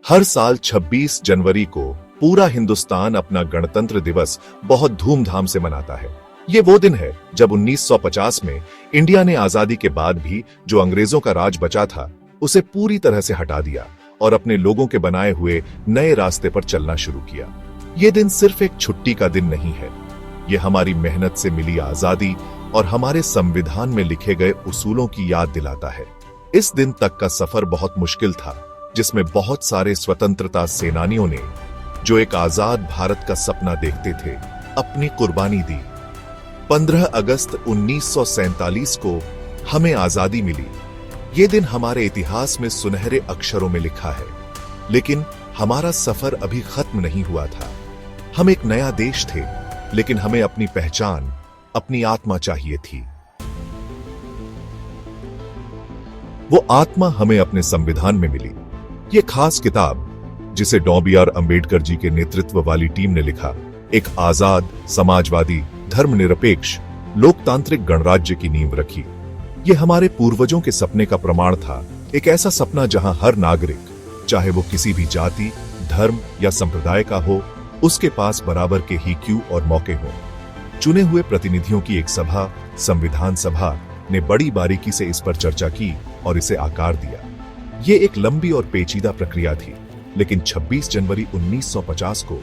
हर साल 26 जनवरी को पूरा हिंदुस्तान अपना गणतंत्र दिवस बहुत धूमधाम से मनाता है। ये वो दिन है जब 1950 में इंडिया ने आजादी के बाद भी जो अंग्रेजों का राज बचा था उसे पूरी तरह से हटा दिया और अपने लोगों के बनाए हुए नए रास्ते पर चलना शुरू किया। ये दिन सिर्फ एक छुट्टी का दिन नहीं है, ये हमारी मेहनत से मिली आजादी और हमारे संविधान में लिखे गए उसूलों की याद दिलाता है। इस दिन तक का सफर बहुत मुश्किल था, जिसमें बहुत सारे स्वतंत्रता सेनानियों ने, जो एक आजाद भारत का सपना देखते थे, अपनी कुर्बानी दी। 15 अगस्त 1947 को हमें आजादी मिली। ये दिन हमारे इतिहास में सुनहरे अक्षरों में लिखा है, लेकिन हमारा सफर अभी खत्म नहीं हुआ था। हम एक नया देश थे, लेकिन हमें अपनी पहचान, अपनी आत्मा चाहिए थी। वो आत्मा हमें अपने संविधान में मिली। ये खास किताब, जिसे डॉ. बी.आर. अंबेडकर जी के नेतृत्व वाली टीम ने लिखा, एक आजाद, समाजवादी, धर्मनिरपेक्ष, लोकतांत्रिक गणराज्य की नींव रखी। ये हमारे पूर्वजों के सपने का प्रमाण था, एक ऐसा सपना जहां हर नागरिक, चाहे वो किसी भी जाति, धर्म या संप्रदाय का हो, उसके पास बराबर के ही क्यू और मौके हों। चुने हुए प्रतिनिधियों की एक सभा, संविधान सभा, ने बड़ी बारीकी से इस पर चर्चा की और इसे आकार दिया। ये एक लंबी और पेचीदा प्रक्रिया थी, लेकिन 26 जनवरी 1950 को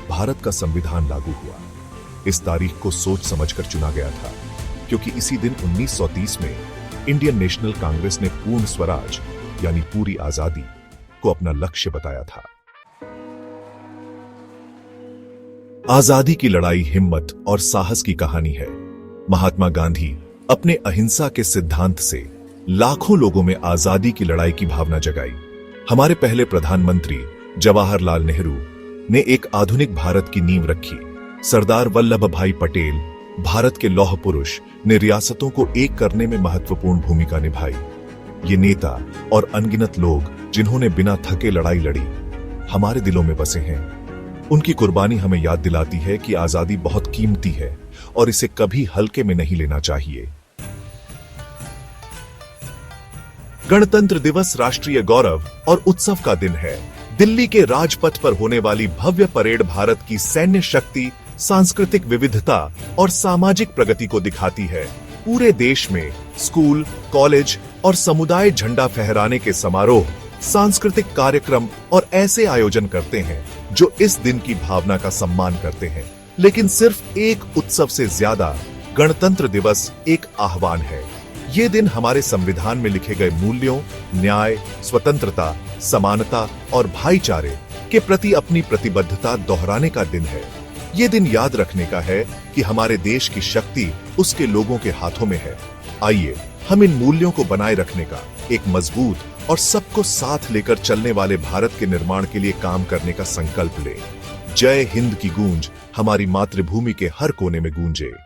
भारत का संविधान लागू हुआ। इस तारीख को सोच समझकर चुना गया था, क्योंकि इसी दिन 1930 में इंडियन नेशनल कांग्रेस ने पूर्ण स्वराज यानी पूरी आजादी को अपना लक्ष्य बताया था। आजादी की लड़ाई हिम्मत और साहस की कहानी है। महात्मा गांधी अपने अहिंसा के सिद्धांत से लाखों लोगों में आजादी की लड़ाई की भावना जगाई। हमारे पहले प्रधानमंत्री जवाहरलाल नेहरू ने एक आधुनिक भारत की नींव रखी। सरदार वल्लभ भाई पटेल, भारत के लौह पुरुष, ने रियासतों को एक करने में महत्वपूर्ण भूमिका निभाई। ये नेता और अनगिनत लोग, जिन्होंने बिना थके लड़ाई लड़ी, हमारे दिलों में बसे हैं। उनकी कुर्बानी हमें याद दिलाती है कि आजादी बहुत कीमती है और इसे कभी हल्के में नहीं लेना चाहिए। गणतंत्र दिवस राष्ट्रीय गौरव और उत्सव का दिन है। दिल्ली के राजपथ पर होने वाली भव्य परेड भारत की सैन्य शक्ति, सांस्कृतिक विविधता और सामाजिक प्रगति को दिखाती है। पूरे देश में स्कूल, कॉलेज और समुदाय झंडा फहराने के समारोह, सांस्कृतिक कार्यक्रम और ऐसे आयोजन करते हैं जो इस दिन की भावना का सम्मान करते हैं। लेकिन सिर्फ एक उत्सव से ज्यादा गणतंत्र दिवस एक आह्वान है। ये दिन हमारे संविधान में लिखे गए मूल्यों, न्याय, स्वतंत्रता, समानता और भाईचारे के प्रति अपनी प्रतिबद्धता दोहराने का दिन है। ये दिन याद रखने का है कि हमारे देश की शक्ति उसके लोगों के हाथों में है। आइए हम इन मूल्यों को बनाए रखने का, एक मजबूत और सबको साथ लेकर चलने वाले भारत के निर्माण के लिए काम करने का संकल्प लें। जय हिंद की गूंज हमारी मातृभूमि के हर कोने में गूंजे।